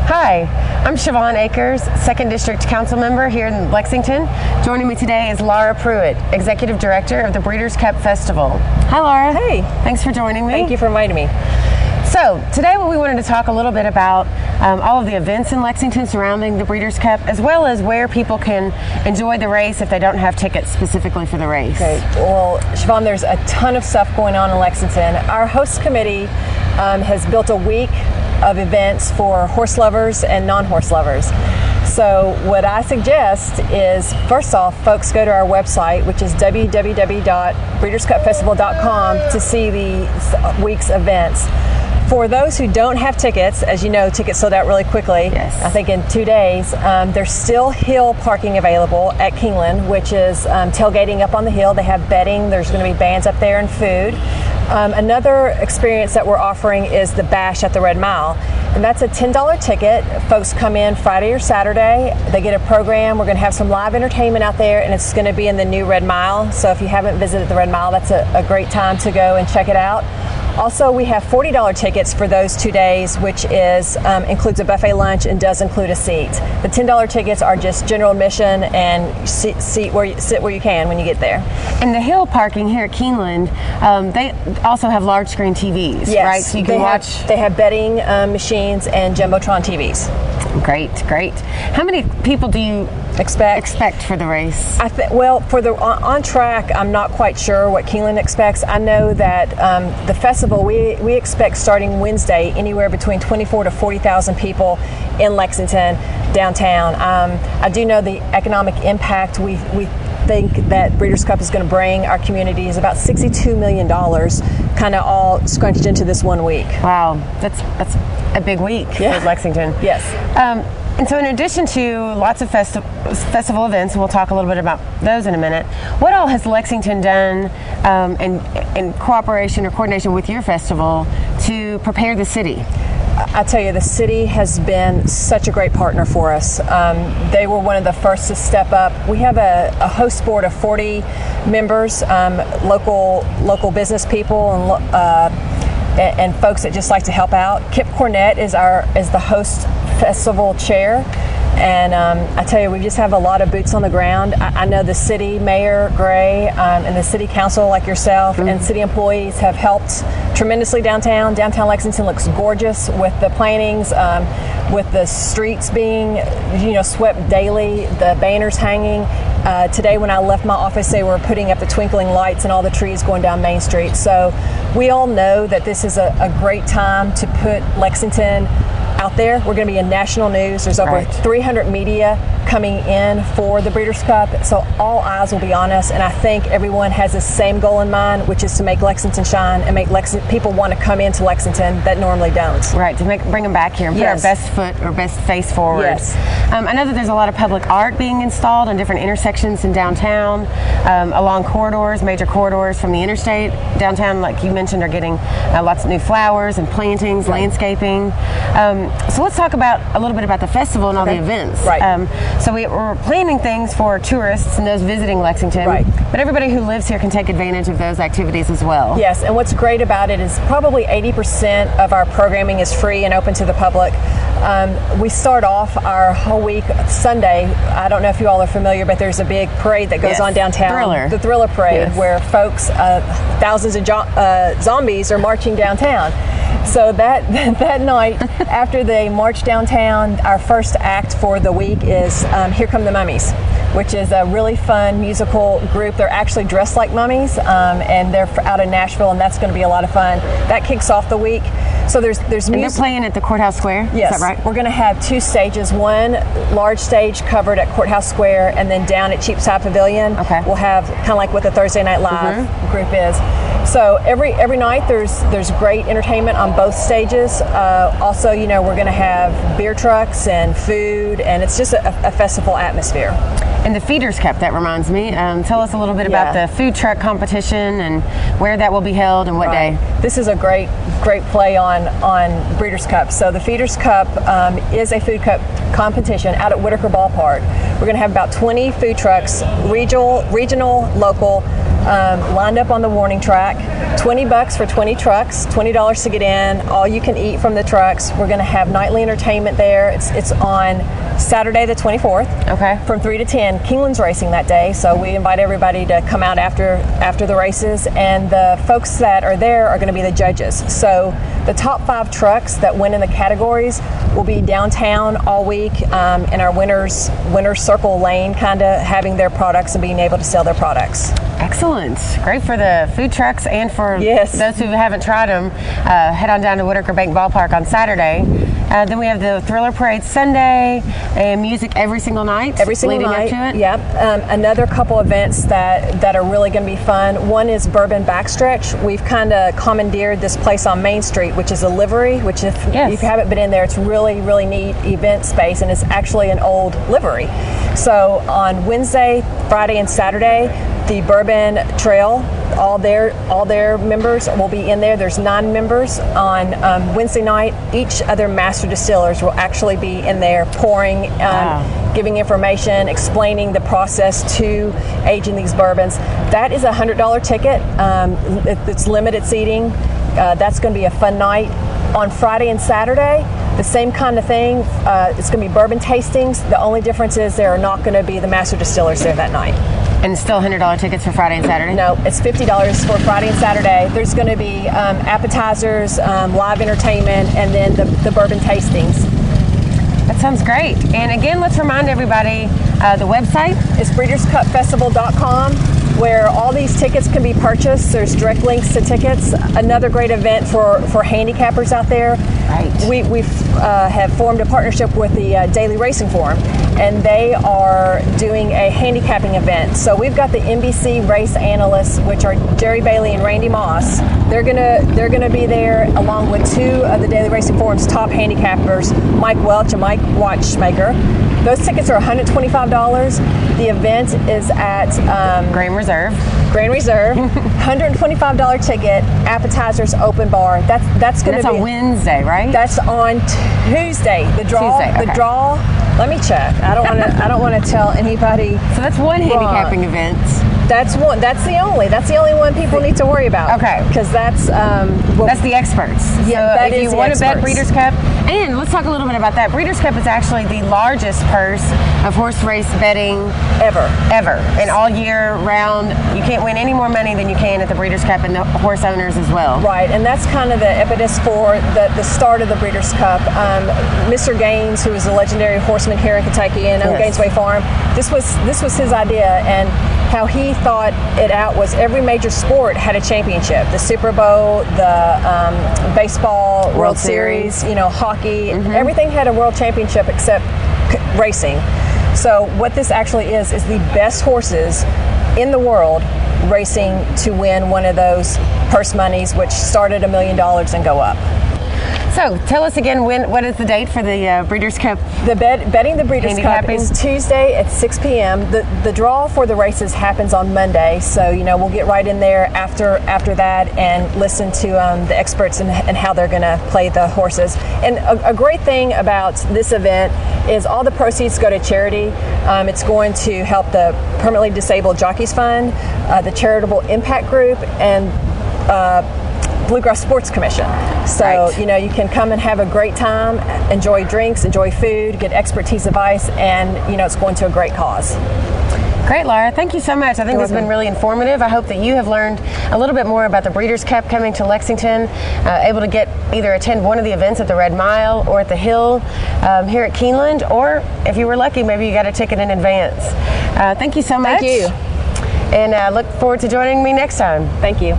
Hi, I'm Shevawn Akers, 2nd District Council Member here in Lexington. Joining me today is Laura Pruitt, Executive Director of the Breeders' Cup Festival. Hi Laura. Hey. Thanks for joining me. Thank you for inviting me. So, today we wanted to talk a little bit about all of the events in Lexington surrounding the Breeders' Cup, as well as where people can enjoy the race if they don't have tickets specifically for the race. Okay, well, Shevawn, there's a ton of stuff going on in Lexington. Our host committee has built a week of events for horse lovers and non-horse lovers. So what I suggest is, first off, folks go to our website, which is www.breederscupfestival.com, to see the week's events. For those who don't have tickets, as you know, tickets sold out really quickly. Yes. I think in 2 days. There's still hill parking available at Keeneland, which is tailgating up on the hill. They have bedding. There's going to be bands up there and food. Another experience that we're offering is the Bash at the Red Mile. And that's a $10 ticket. Folks come in Friday or Saturday. They get a program. We're going to have some live entertainment out there, and it's going to be in the new Red Mile. So if you haven't visited the Red Mile, that's a great time to go and check it out. Also, we have $40 tickets for those 2 days, which is includes a buffet lunch and does include a seat. The $10 tickets are just general admission and sit where you can when you get there. And the hill parking here at Keeneland, they also have large screen TVs, yes, right? So you can watch. They have betting machines and Jumbotron TVs. Great, great. How many people do you expect for the race? Well, for the on track, I'm not quite sure what Keeneland expects. I know that the festival, we expect starting Wednesday anywhere between 24 to 40,000 people in Lexington downtown. I do know the economic impact we think that Breeders' Cup is going to bring our community is about $62 million, kind of all scrunched into this 1 week. Wow, that's a big week for Lexington. Yes. And so in addition to lots of festival events, and we'll talk a little bit about those in a minute, what all has Lexington done in cooperation or coordination with your festival to prepare the city? I tell you, the city has been such a great partner for us. They were one of the first to step up. We have a host board of 40 members, local business people and folks that just like to help out. Kip Cornett is the host festival chair. And I tell you, we just have a lot of boots on the ground. I know the city mayor, Gray, and the city council, like yourself, and city employees have helped tremendously downtown. Downtown Lexington looks gorgeous with the plantings, with the streets being, swept daily, the banners hanging. Today when I left my office, they were putting up the twinkling lights and all the trees going down Main Street. So we all know that this is a great time to put Lexington out there. We're going to be in national news. There's over 300 media coming in for the Breeders' Cup, so all eyes will be on us, and I think everyone has the same goal in mind, which is to make Lexington shine and make people want to come into Lexington that normally don't. Right, to bring them back here and put our best foot or best face forward. Yes. I know that there's a lot of public art being installed on different intersections in downtown, along corridors, major corridors from the interstate. Downtown, like you mentioned, are getting lots of new flowers and plantings, landscaping. So let's talk a little bit about the festival and all the events. Right. So we're planning things for tourists and those visiting Lexington, but everybody who lives here can take advantage of those activities as well. Yes, and what's great about it is probably 80% of our programming is free and open to the public. We start off our whole week Sunday. I don't know if you all are familiar, but there's a big parade that goes on downtown. The Thriller Parade, where folks, thousands of zombies are marching downtown. So that night, after they march downtown, our first act for the week is Here Come the Mummies, which is a really fun musical group. They're actually dressed like mummies, and they're out of Nashville, and that's going to be a lot of fun. That kicks off the week. So there's And they're music. playing at the Courthouse Square? Yes, Is that right? We're going to have 2 stages. One large stage covered at Courthouse Square, and then down at Cheapside Pavilion, Okay. we'll have kind of like what the Thursday Night Live group is. So every night there's great entertainment on both stages. Also, we're going to have beer trucks and food, and it's just a festival atmosphere. And the Feeders Cup, that reminds me. Tell us a little bit about the food truck competition and where that will be held and what day. This is a great play on Breeders' Cup. So the Feeders Cup is a food cup competition out at Whitaker Ballpark. We're going to have about 20 food trucks, regional, local, lined up on the warning track. $20 for 20 trucks, $20 to get in, all you can eat from the trucks. We're going to have nightly entertainment there. It's on Saturday the 24th. Okay. From 3 to 10. Keeneland's racing that day, so we invite everybody to come out after the races, and the folks that are there are going to be the judges. So the top 5 trucks that win in the categories will be downtown all week in our winners circle lane, kind of having their products and being able to sell their products. Excellent. Great for the food trucks and for those who haven't tried them. Head on down to Whitaker Bank Ballpark on Saturday. Then we have the Thriller Parade Sunday and music every single night. Every single leading night. up to it. Yep. Another couple events that are really going to be fun. One is Bourbon Backstretch. We've kind of commandeered this place on Main Street, which is a livery, which if you haven't been in there, it's really, really neat event space, and it's actually an old livery. So on Wednesday, Friday, and Saturday, the Bourbon Trail, all their members will be in there. There's 9 members on Wednesday night. Each other master distillers will actually be in there pouring, giving information, explaining the process to aging these bourbons. That is a $100 ticket. It's limited seating. That's going to be a fun night. On Friday and Saturday, the same kind of thing. It's going to be bourbon tastings. The only difference is there are not going to be the master distillers there that night. And still $100 tickets for Friday and Saturday? No, it's $50 for Friday and Saturday. There's going to be appetizers, live entertainment, and then the bourbon tastings. That sounds great. And again, let's remind everybody the website is breederscupfestival.com, where all these tickets can be purchased. There's direct links to tickets. Another great event for handicappers out there. Right. We have formed a partnership with the Daily Racing Forum, and they are doing a handicapping event. So we've got the NBC race analysts, which are Jerry Bailey and Randy Moss. They're gonna be there along with 2 of the Daily Racing Forum's top handicappers, Mike Welch and Mike Watchmaker. Those tickets are $125. The event is at Grand Reserve. $125 ticket, appetizers, open bar. That's going to be. That's on Wednesday, right? That's on Tuesday. The draw. Tuesday, okay. The draw. Let me check. I don't want to tell anybody. So that's one handicapping event. That's one. That's the only one people need to worry about. Okay. Because that's that's the experts. Yeah, so that if is you the want to bet experts. Breeders' Cup, and let's talk a little bit about that. Breeders' Cup is actually the largest purse of horse race betting ever. And all year round, you can't win any more money than you can at the Breeders' Cup, and the horse owners as well. Right, and that's kind of the impetus for the start of the Breeders' Cup. Mr. Gaines, who is a legendary horseman here in Kentucky and on Gainesway Farm, this was his idea, and how he thought it out was every major sport had a championship. The Super Bowl, the baseball, World Series, hockey, everything had a world championship except racing. So what this actually is the best horses in the world racing to win one of those purse monies, which start at $1 million and go up. So tell us again, what is the date for the Breeders' Cup? Betting the Breeders' Cup is Tuesday at 6 p.m. The draw for the races happens on Monday, so we'll get right in there after that and listen to the experts and how they're going to play the horses. And a great thing about this event is all the proceeds go to charity. It's going to help the Permanently Disabled Jockeys Fund, the Charitable Impact Group, and Bluegrass Sports Commission. So, you can come and have a great time, enjoy drinks, enjoy food, get expertise advice, and, it's going to a great cause. Great, Laura. Thank you so much. I think this has been really informative. I hope that you have learned a little bit more about the Breeders' Cup coming to Lexington, able to attend one of the events at the Red Mile or at the Hill here at Keeneland, or if you were lucky, maybe you got a ticket in advance. Thank you so much. Thank you. And look forward to joining me next time. Thank you.